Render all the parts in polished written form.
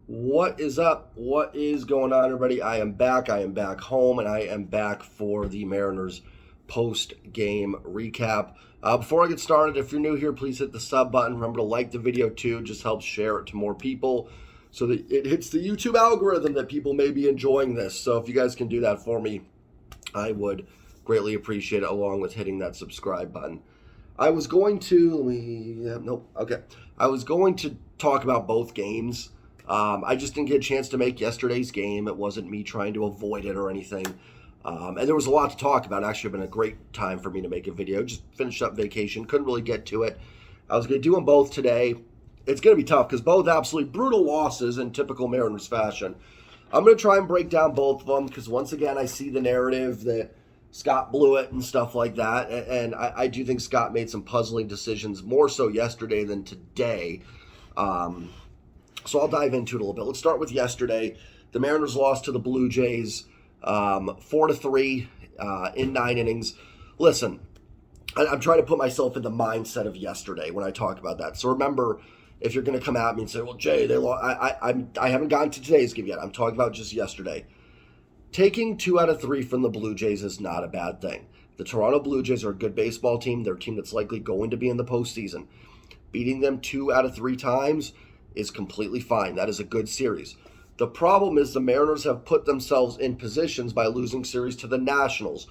What is up? What is going on, everybody? I am back. I am back home, and I am back for the Mariners post-game recap. Before I get started, if you're new here, please hit the sub button. Remember to like the video, too. It just helps share it to more people so that it hits the YouTube algorithm that people may be enjoying this. So if you guys can do that for me, I would greatly appreciate it, along with hitting that subscribe button. I was going to, I was going to talk about both games. I just didn't get a chance to make yesterday's game. It wasn't me trying to avoid it or anything. And there was a lot to talk about. Actually, been a great time for me to make a video. Just finished up vacation. Couldn't really get to it. I was going to do them both today. It's going to be tough because both absolutely brutal losses in typical Mariners fashion. I'm going to try and break down both of them because, once again, I see the narrative that Scott blew it and stuff like that. And I do think Scott made some puzzling decisions, more so yesterday than today. So I'll dive into it a little bit. Let's start with yesterday. The Mariners lost to the Blue Jays 4-3 in 9 innings. Listen, I'm trying to put myself in the mindset of yesterday when I talk about that. So remember, if you're going to come at me and say, well, Jay, they lost, I haven't gotten to today's game yet. I'm talking about just yesterday. Taking 2 out of 3 from the Blue Jays is not a bad thing. The Toronto Blue Jays are a good baseball team. They're a team that's likely going to be in the postseason. Beating them 2 out of 3 times is completely fine. That is a good series. The problem is the Mariners have put themselves in positions by losing series to the Nationals,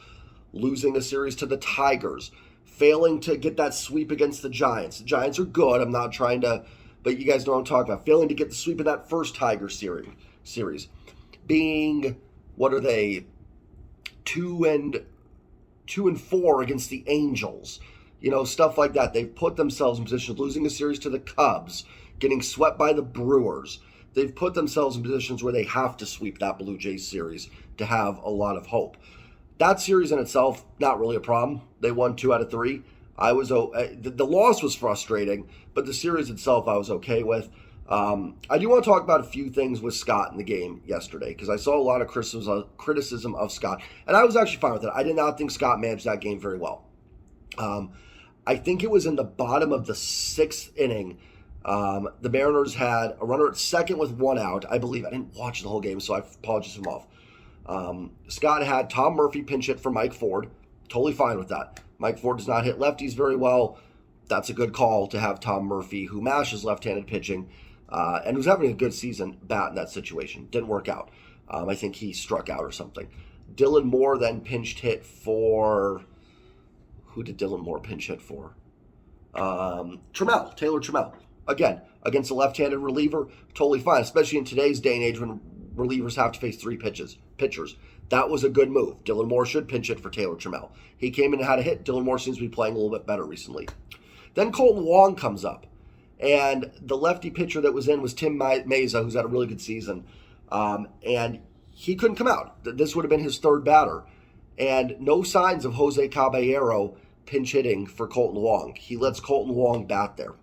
losing a series to the Tigers, failing to get that sweep against the Giants. The Giants are good. I'm not trying to, but you guys know what I'm talking about. Failing to get the sweep in that first Tiger series. Being, what are they, 2-4 against the Angels. You know, stuff like that. They've put themselves in positions, losing a series to the Cubs, getting swept by the Brewers. They've put themselves in positions where they have to sweep that Blue Jays series to have a lot of hope. That series in itself, not really a problem. They won 2 out of 3. The loss was frustrating, but the series itself I was okay with. I do want to talk about a few things with Scott in the game yesterday because I saw a lot of criticism of Scott, and I was actually fine with it. I did not think Scott managed that game very well. I think it was in the bottom of the 6th inning. The Mariners had a runner at second with 1 out. I believe I didn't watch the whole game, so I apologize if I'm off. Scott had Tom Murphy pinch hit for Mike Ford. Totally fine with that. Mike Ford does not hit lefties very well. That's a good call to have Tom Murphy, who mashes left-handed pitching, and who's having a good season, bat in that situation. Didn't work out. I think he struck out or something. Dylan Moore then pinched hit for... Who did Dylan Moore pinch hit for? Taylor Trammell. Again, against a left-handed reliever, totally fine, especially in today's day and age when relievers have to face 3 pitchers. That was a good move. Dylan Moore should pinch it for Taylor Trammell. He came in and had a hit. Dylan Moore seems to be playing a little bit better recently. Then Colton Wong comes up, and the lefty pitcher that was in was Tim Meza, who's had a really good season, and he couldn't come out. This would have been his 3rd batter, and no signs of Jose Caballero pinch hitting for Colton Wong. He lets Colton Wong bat there.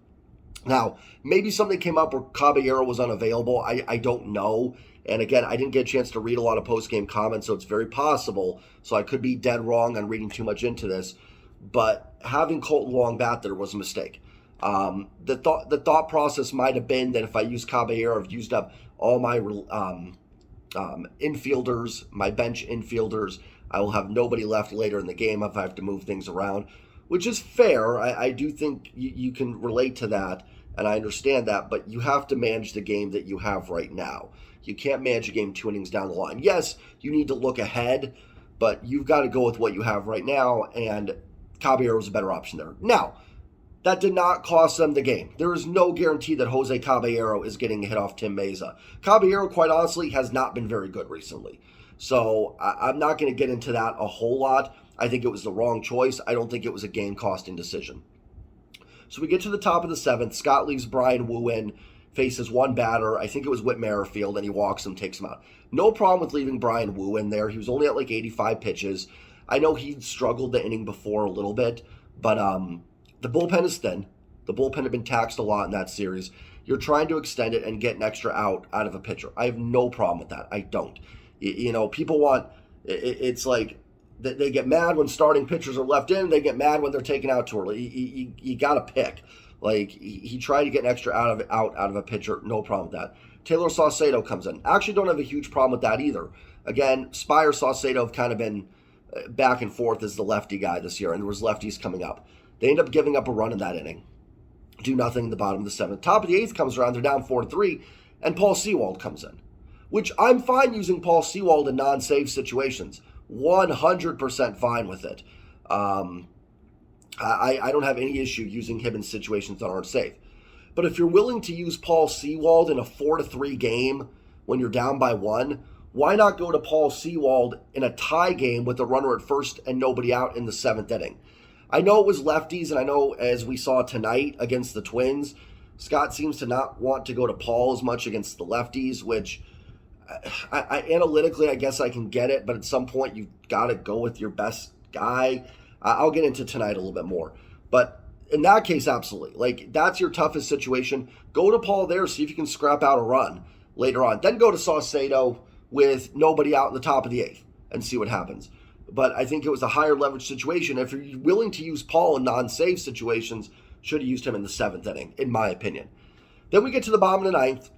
Now, maybe something came up where Caballero was unavailable. I don't know. And again, I didn't get a chance to read a lot of post-game comments, so it's very possible. So I could be dead wrong on reading too much into this. But having Colton Wong bat there was a mistake. The thought process might have been that if I use Caballero, I've used up all my infielders, my bench infielders. I will have nobody left later in the game if I have to move things around, which is fair. I do think you can relate to that, and I understand that, but you have to manage the game that you have right now. You can't manage a game 2 innings down the line. Yes, you need to look ahead, but you've got to go with what you have right now, and Caballero is a better option there. Now, that did not cost them the game. There is no guarantee that Jose Caballero is getting a hit off Tim Meza. Caballero, quite honestly, has not been very good recently. So I'm not going to get into that a whole lot. I think it was the wrong choice. I don't think it was a game-costing decision. So we get to the top of the 7th. Scott leaves Brian Wu in, faces 1 batter. I think it was Whit Merrifield, and he walks him, takes him out. No problem with leaving Brian Wu in there. He was only at like 85 pitches. I know he struggled the inning before a little bit, but the bullpen is thin. The bullpen had been taxed a lot in that series. You're trying to extend it and get an extra out of a pitcher. I have no problem with that. I don't. You know, people want, it's like they get mad when starting pitchers are left in. They get mad when they're taken out too early. You got to pick. Like, he tried to get an extra out of a pitcher. No problem with that. Taylor Saucedo comes in. Actually don't have a huge problem with that either. Again, Spire, Saucedo have kind of been back and forth as the lefty guy this year, and there was lefties coming up. They end up giving up a run in that inning. Do nothing in the bottom of the seventh. Top of the eighth comes around, they're down 4-3, and Paul Sewald comes in, which I'm fine using Paul Sewald in non-save situations. 100% fine with it. I don't have any issue using him in situations that aren't safe. But if you're willing to use Paul Sewald in a 4-3 game when you're down by one, why not go to Paul Sewald in a tie game with a runner at first and nobody out in the seventh inning? I know it was lefties, and I know as we saw tonight against the Twins, Scott seems to not want to go to Paul as much against the lefties, which I analytically, I guess I can get it, but at some point you've got to go with your best guy. I'll get into tonight a little bit more. But in that case, absolutely. Like, that's your toughest situation. Go to Paul there, see if you can scrap out a run later on. Then go to Saucedo with nobody out in the top of the eighth and see what happens. But I think it was a higher leverage situation. If you're willing to use Paul in non-save situations, should have used him in the seventh inning, in my opinion. Then we get to the bottom of the ninth.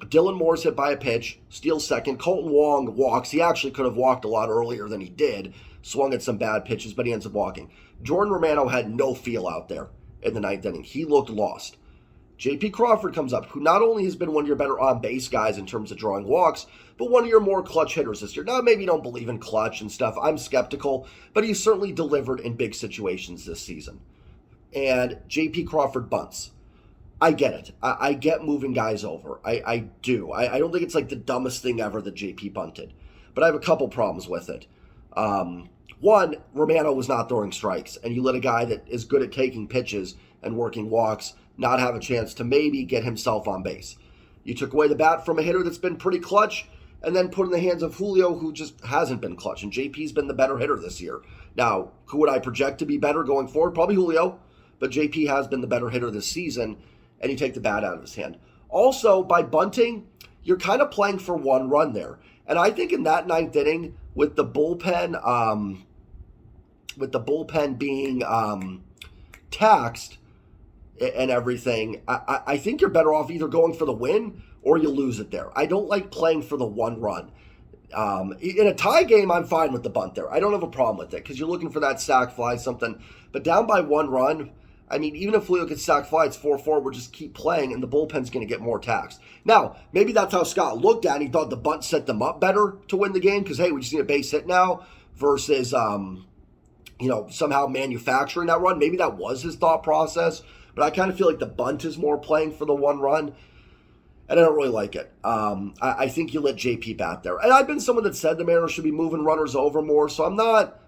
Dylan Moore's hit by a pitch, steals second. Colton Wong walks. He actually could have walked a lot earlier than he did. Swung at some bad pitches, but he ends up walking. Jordan Romano had no feel out there in the ninth inning. He looked lost. J.P. Crawford comes up, who not only has been one of your better on-base guys in terms of drawing walks, but one of your more clutch hitters this year. Now, maybe you don't believe in clutch and stuff. I'm skeptical, but he's certainly delivered in big situations this season. And J.P. Crawford bunts. I get it. I get moving guys over. I do. I don't think it's like the dumbest thing ever that JP bunted. But I have a couple problems with it. One, Romano was not throwing strikes, and you let a guy that is good at taking pitches and working walks not have a chance to maybe get himself on base. You took away the bat from a hitter that's been pretty clutch, and then put in the hands of Julio, who just hasn't been clutch. And JP's been the better hitter this year. Now, who would I project to be better going forward? Probably Julio, but JP has been the better hitter this season, and you take the bat out of his hand. Also, by bunting, you're kind of playing for one run there. And I think in that ninth inning, with the bullpen being taxed and everything, I think you're better off either going for the win or you lose it there. I don't like playing for the one run. In a tie game, I'm fine with the bunt there. I don't have a problem with it because you're looking for that sac fly, something. But down by one run, I mean, even if Julio gets sac fly, it's 4-4, we'll just keep playing, and the bullpen's going to get more taxed. Now, maybe that's how Scott looked at it. He thought the bunt set them up better to win the game because, hey, we just need a base hit now versus, somehow manufacturing that run. Maybe that was his thought process, but I kind of feel like the bunt is more playing for the one run, and I don't really like it. I think you let JP bat there. And I've been someone that said the Mariners should be moving runners over more, so I'm not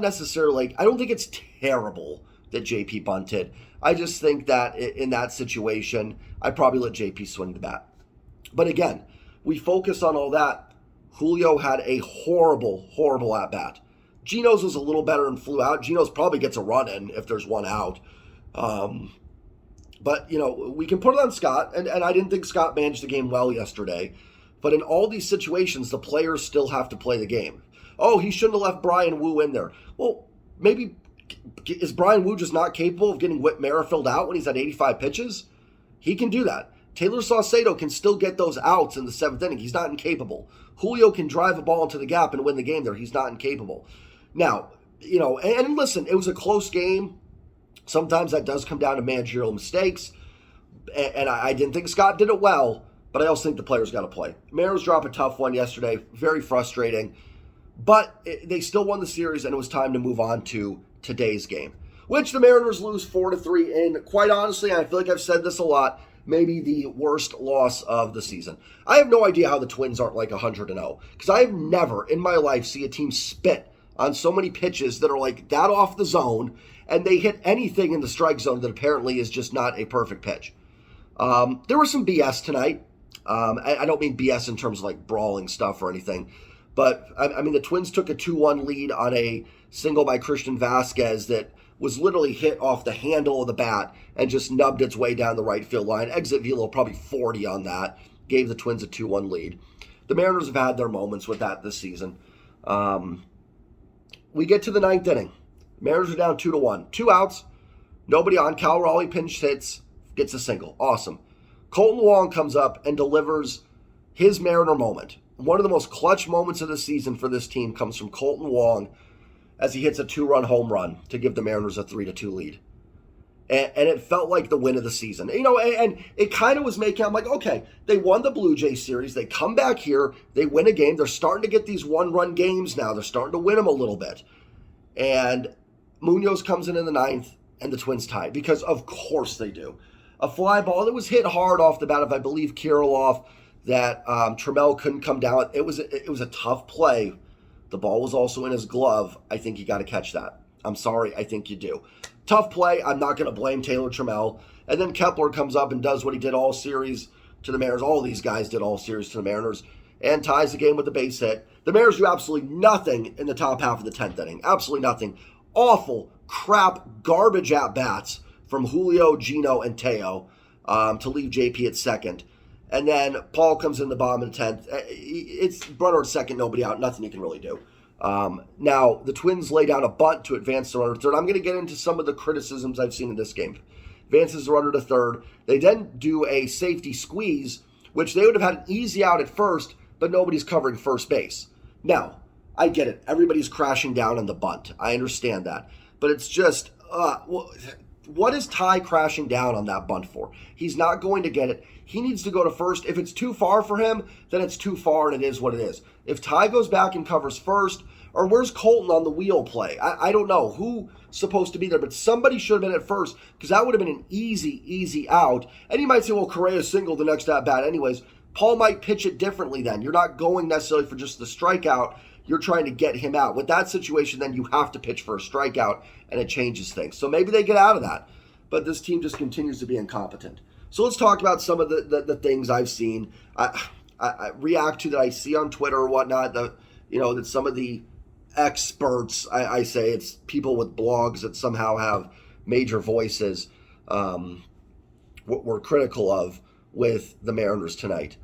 necessarily like, I don't think it's terrible that JP bunted. I just think that in that situation, I'd probably let JP swing the bat. But again, we focus on all that. Julio had a horrible, horrible at-bat. Geno's was a little better and flew out. Geno's probably gets a run in if there's one out. But, we can put it on Scott, and I didn't think Scott managed the game well yesterday. But in all these situations, the players still have to play the game. Oh, he shouldn't have left Brian Wu in there. Well, maybe... Is Brian Wu just not capable of getting Whit Merrifield out when he's at 85 pitches? He can do that. Taylor Saucedo can still get those outs in the seventh inning. He's not incapable. Julio can drive a ball into the gap and win the game there. He's not incapable. Now, and listen, it was a close game. Sometimes that does come down to managerial mistakes. And I didn't think Scott did it well, but I also think the players got to play. Mariners dropped a tough one yesterday. Very frustrating. But they still won the series, and it was time to move on to today's game, which the Mariners lose 4-3 in. Quite honestly, I feel like I've said this a lot, maybe the worst loss of the season. I have no idea how the Twins aren't like 100-0, because I have never in my life seen a team spit on so many pitches that are like that off the zone, and they hit anything in the strike zone that apparently is just not a perfect pitch. There was some BS tonight. I don't mean BS in terms of like brawling stuff or anything, but I mean the Twins took a 2-1 lead on a single by Christian Vasquez that was literally hit off the handle of the bat and just nubbed its way down the right field line. Exit velo probably 40 on that. Gave the Twins a 2-1 lead. The Mariners have had their moments with that this season. We get to the ninth inning. Mariners are down 2-1. 2 outs. Nobody on. Cal Raleigh pinch hits. Gets a single. Awesome. Colton Wong comes up and delivers his Mariner moment. One of the most clutch moments of the season for this team comes from Colton Wong as he hits a 2-run home run to give the Mariners a 3-2 lead. And it felt like the win of the season. And it kind of was making, I'm like, okay, they won the Blue Jays series. They come back here. They win a game. They're starting to get these one-run games now. They're starting to win them a little bit. And Munoz comes in the ninth, and the Twins tie, because of course they do. A fly ball that was hit hard off the bat of, I believe, Kirilloff, that Trammell couldn't come down. It was a tough play. The ball was also in his glove. I think you got to catch that. I'm sorry, I think you do. Tough play. I'm not going to blame Taylor Trammell. And then Kepler comes up and does what he did all series to the Mariners. All these guys did all series to the Mariners, and ties the game with a base hit. The Mariners do absolutely nothing in the top half of the 10th inning. Absolutely nothing. Awful, crap, garbage at-bats from Julio, Gino, and Teo to leave JP at second. And then Paul comes in the bottom of the 10th. It's runner at second, nobody out, nothing you can really do. Now, the Twins lay down a bunt to advance the runner to third. I'm going to get into some of the criticisms I've seen in this game. Advances the runner to third. They then do a safety squeeze, which they would have had an easy out at first, but nobody's covering first base. Now, I get it. Everybody's crashing down on the bunt. I understand that. But it's just, what is Ty crashing down on that bunt for? He's not going to get it. He needs to go to first. If it's too far for him, then it's too far and it is what it is. If Ty goes back and covers first, or where's Colton on the wheel play? I don't know who's supposed to be there, but somebody should have been at first, because that would have been an easy out. And you might say, well, Correa singled the next at bat anyways. Paul might pitch it differently then. You're not going necessarily for just the strikeout. You're trying to get him out. With that situation, then you have to pitch for a strikeout, and it changes things. So maybe they get out of that. But this team just continues to be incompetent. So let's talk about some of the things I've seen. I react to that I see on Twitter or whatnot. That some of the experts, I say it's people with blogs that somehow have major voices, were critical of with the Mariners tonight.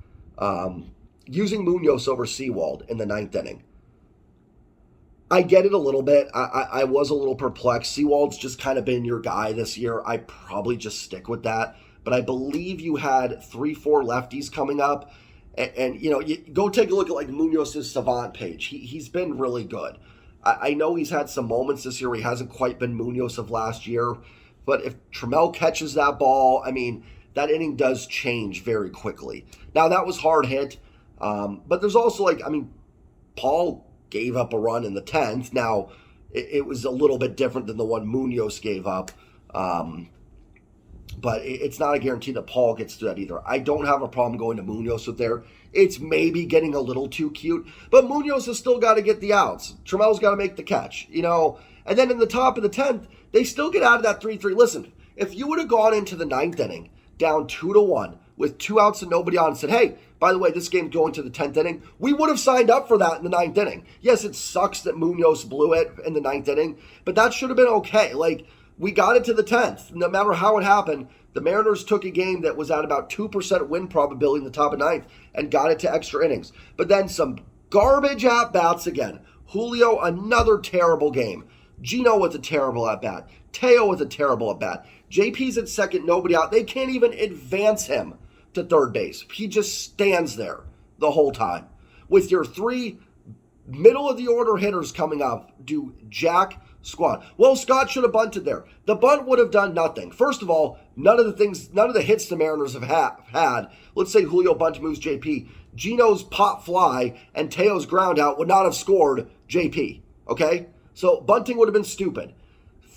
Using Munoz over Sewald in the ninth inning. I get it a little bit. I was a little perplexed. Sewald's just kind of been your guy this year. I probably just stick with that. But I believe you had 3-4 lefties coming up. And you go take a look at like Munoz's Savant page. He's been really good. I know he's had some moments this year where he hasn't quite been Munoz of last year. But if Trammell catches that ball, that inning does change very quickly. Now, that was hard hit. But there's also Paul gave up a run in the 10th. Now, it was a little bit different than the one Munoz gave up. But it's not a guarantee that Paul gets to that either. I don't have a problem going to Munoz with there. It's maybe getting a little too cute. But Munoz has still got to get the outs. Trammell's got to make the catch, And then in the top of the 10th, they still get out of that 3-3. Listen, if you would have gone into the ninth inning down 2-1 with 2 outs and nobody on and said, hey, by the way, this game's going to the 10th inning, we would have signed up for that in the ninth inning. Yes, it sucks that Munoz blew it in the ninth inning, but that should have been okay. We got it to the 10th. No matter how it happened, the Mariners took a game that was at about 2% win probability in the top of ninth and got it to extra innings. But then some garbage at-bats again. Julio, another terrible game. Gino with a terrible at-bat. Teo with a terrible at-bat. JP's at second, nobody out. They can't even advance him to third base. He just stands there the whole time. With your 3 middle-of-the-order hitters coming up, do jack squat. Well, Scott should have bunted there. The bunt would have done nothing. First of all, none of the hits the Mariners have had. Let's say Julio bunt moves JP. Gino's pop fly and Teo's ground out would not have scored JP. Okay? So bunting would have been stupid.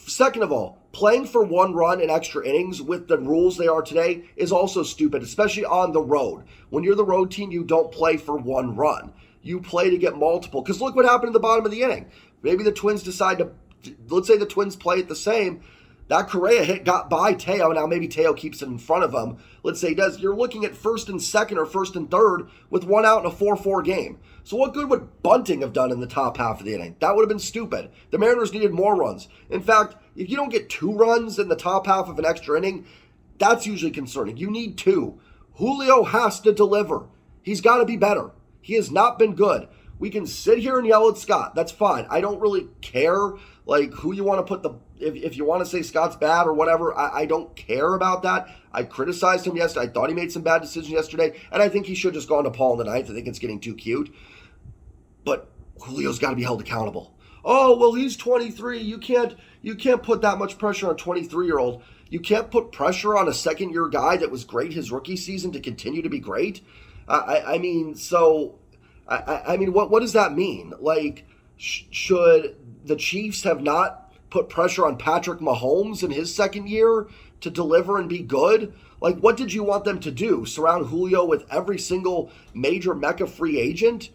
Second of all, playing for 1 run in extra innings with the rules they are today is also stupid, especially on the road. When you're the road team, you don't play for 1 run. You play to get multiple. Because look what happened at the bottom of the inning. Maybe the Twins decide to, let's say the Twins play it the same. That Correa hit got by Teo. Now maybe Teo keeps it in front of him. Let's say he does. You're looking at first and second or first and third with 1 out in a 4-4 game. So what good would bunting have done in the top half of the inning? That would have been stupid. The Mariners needed more runs. In fact, if you don't get 2 runs in the top half of an extra inning, that's usually concerning. You need 2. Julio has to deliver. He's got to be better. He has not been good. We can sit here and yell at Scott. That's fine. I don't really care. Like, who you want to put if you want to say Scott's bad or whatever, I don't care about that. I criticized him yesterday. I thought he made some bad decisions yesterday, and I think he should just gone to Paul in the ninth. I think it's getting too cute. But Julio's got to be held accountable. Oh, well, he's 23. You can't put that much pressure on a 23-year-old. You can't put pressure on a second-year guy that was great his rookie season to continue to be great. I mean, what does that mean? Like, should the Chiefs have not put pressure on Patrick Mahomes in his second year to deliver and be good? Like, what did you want them to do? Surround Julio with every single major mecca free agent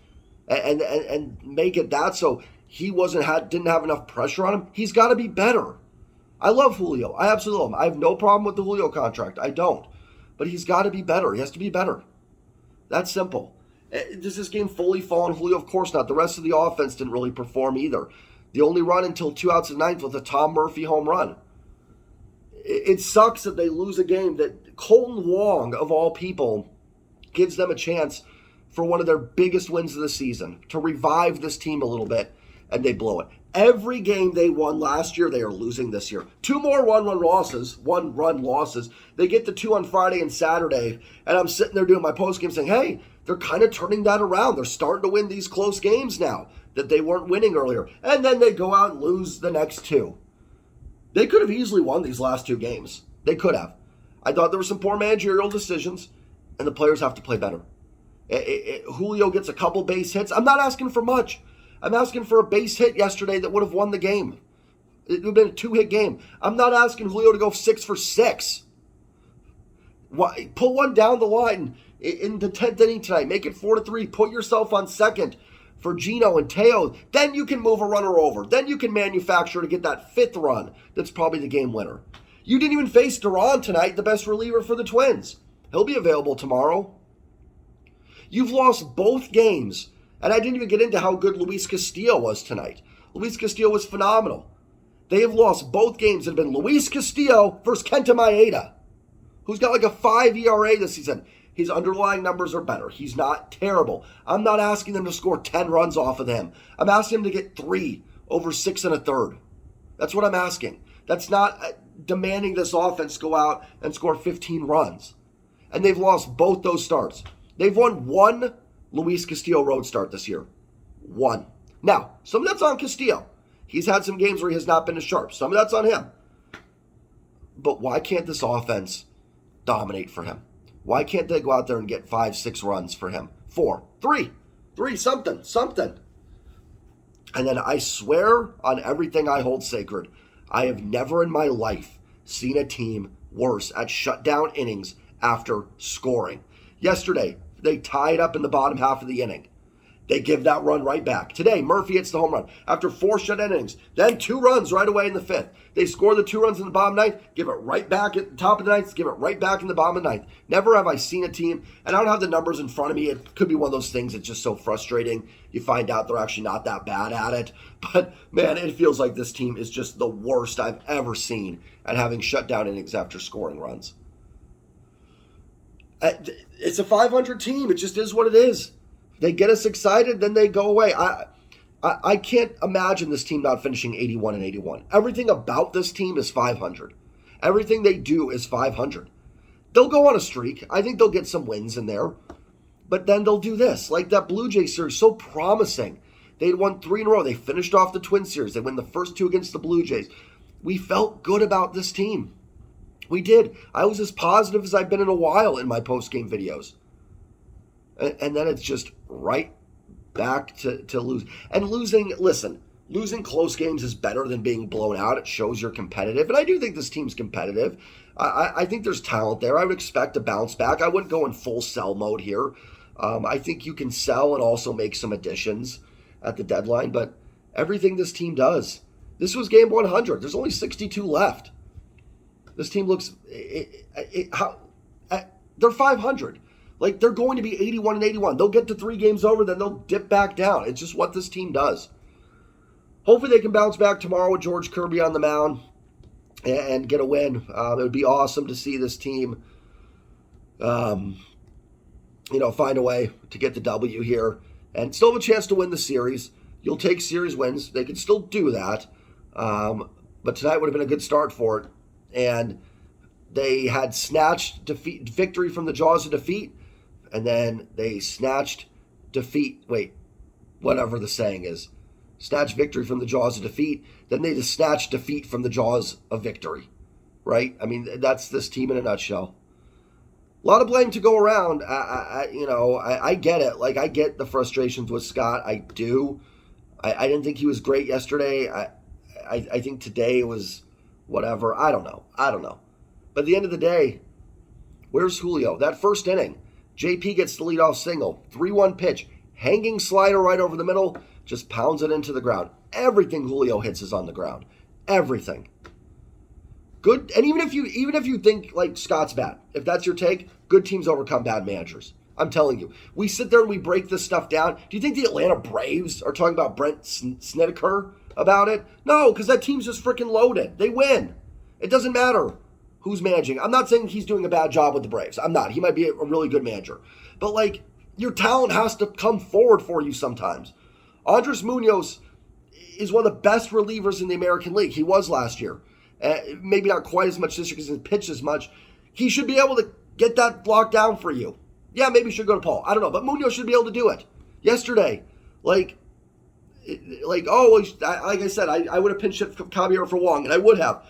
and make it that so he didn't have enough pressure on him? He's got to be better. I love Julio. I absolutely love him. I have no problem with the Julio contract. I don't. But he's got to be better. He has to be better. That's simple. Does this game fully fall on Julio? Of course not. The rest of the offense didn't really perform either. The only run until 2 outs and ninth was a Tom Murphy home run. It sucks that they lose a game that Colton Wong, of all people, gives them a chance for one of their biggest wins of the season to revive this team a little bit, and they blow it. Every game they won last year, they are losing this year. 2 more one-run losses. They get the 2 on Friday and Saturday, and I'm sitting there doing my postgame saying, hey, they're kind of turning that around. They're starting to win these close games now that they weren't winning earlier. And then they go out and lose the next 2. They could have easily won these last 2 games. They could have. I thought there were some poor managerial decisions, and the players have to play better. Julio gets a couple base hits. I'm not asking for much. I'm asking for a base hit yesterday that would have won the game. It would have been a 2-hit game. I'm not asking Julio to go 6 for 6. Pull one down the line in the 10th inning tonight. Make it 4-3. Put yourself on second for Gino and Teo. Then you can move a runner over. Then you can manufacture to get that 5th run. That's probably the game winner. You didn't even face Duran tonight, the best reliever for the Twins. He'll be available tomorrow. You've lost both games. And I didn't even get into how good Luis Castillo was tonight. Luis Castillo was phenomenal. They have lost both games. It have been Luis Castillo versus Kenta Maeda, who's got like a 5 ERA this season. His underlying numbers are better. He's not terrible. I'm not asking them to score 10 runs off of him. I'm asking him to get 3 over 6 1/3. That's what I'm asking. That's not demanding this offense go out and score 15 runs. And they've lost both those starts. They've won 1 Luis Castillo road start this year. 1. Now, some of that's on Castillo. He's had some games where he has not been as sharp. Some of that's on him. But why can't this offense dominate for him? Why can't they go out there and get 5, 6 runs for him? 4, 3, something. And then I swear on everything I hold sacred, I have never in my life seen a team worse at shutdown innings after scoring. Yesterday, they tied up in the bottom half of the inning. They give that run right back. Today, Murphy hits the home run after 4 shut innings. Then 2 runs right away in the 5th. They score the 2 runs in the bottom 9th, give it right back at the top of the 9th, give it right back in the bottom of the 9th. Never have I seen a team, and I don't have the numbers in front of me. It could be one of those things that's just so frustrating. You find out they're actually not that bad at it. But, man, it feels like this team is just the worst I've ever seen at having shut down innings after scoring runs. It's a 500 team. It just is what it is. They get us excited, then they go away. I can't imagine this team not finishing 81-81. Everything about this team is 500. Everything they do is 500. They'll go on a streak. I think they'll get some wins in there. But then they'll do this. Like that Blue Jays series, so promising. They'd won 3 in a row. They finished off the Twins series. They win the first 2 against the Blue Jays. We felt good about this team. We did. I was as positive as I've been in a while in my post-game videos. And then it's just right back to lose. And losing close games is better than being blown out. It shows you're competitive. And I do think this team's competitive. I think there's talent there. I would expect a bounce back. I wouldn't go in full sell mode here. I think you can sell and also make some additions at the deadline. But everything this team does. This was game 100. There's only 62 left. This team looks, they're 500. Like, they're going to be 81-81. They'll get to 3 games over, then they'll dip back down. It's just what this team does. Hopefully they can bounce back tomorrow with George Kirby on the mound and get a win. It would be awesome to see this team, find a way to get the W here and still have a chance to win the series. You'll take series wins. They can still do that. But tonight would have been a good start for it. And they had snatched victory from the jaws of defeat, and then they snatched defeat. Wait, whatever the saying is. Snatch victory from the jaws of defeat, then they just snatch defeat from the jaws of victory. Right? I mean, that's this team in a nutshell. A lot of blame to go around. I get it. Like, I get the frustrations with Scott. I do. I didn't think he was great yesterday. I think today was whatever. I don't know. But at the end of the day, where's Julio? That first inning, JP gets the leadoff single. 3-1 pitch. Hanging slider right over the middle. Just pounds it into the ground. Everything Julio hits is on the ground. Everything. Good. And even if you think like Scott's bad, if that's your take, good teams overcome bad managers. I'm telling you. We sit there and we break this stuff down. Do you think the Atlanta Braves are talking about Brent Snedeker about it? No, because that team's just freaking loaded. They win. It doesn't matter who's managing. I'm not saying he's doing a bad job with the Braves. I'm not. He might be a really good manager. But, like, your talent has to come forward for you sometimes. Andres Munoz is one of the best relievers in the American League. He was last year. Maybe not quite as much this year because he didn't pitch as much. He should be able to get that block down for you. Yeah, maybe he should go to Paul. I don't know. But Munoz should be able to do it. Yesterday, like I said, I would have pinch hit Caballero for Wong, and I would have.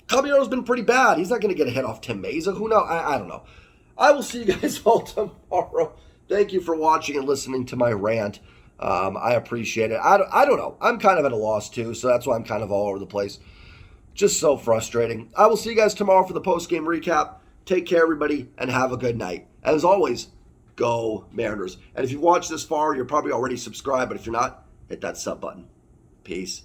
Caballero's been pretty bad. He's not going to get a hit off Tim Mesa. Who knows? I don't know. I will see you guys all tomorrow. Thank you for watching and listening to my rant. I appreciate it. I don't know. I'm kind of at a loss too, so that's why I'm kind of all over the place. Just so frustrating. I will see you guys tomorrow for the post-game recap. Take care, everybody, and have a good night. And as always, go Mariners. And if you've watched this far, you're probably already subscribed, but if you're not, hit that sub button. Peace.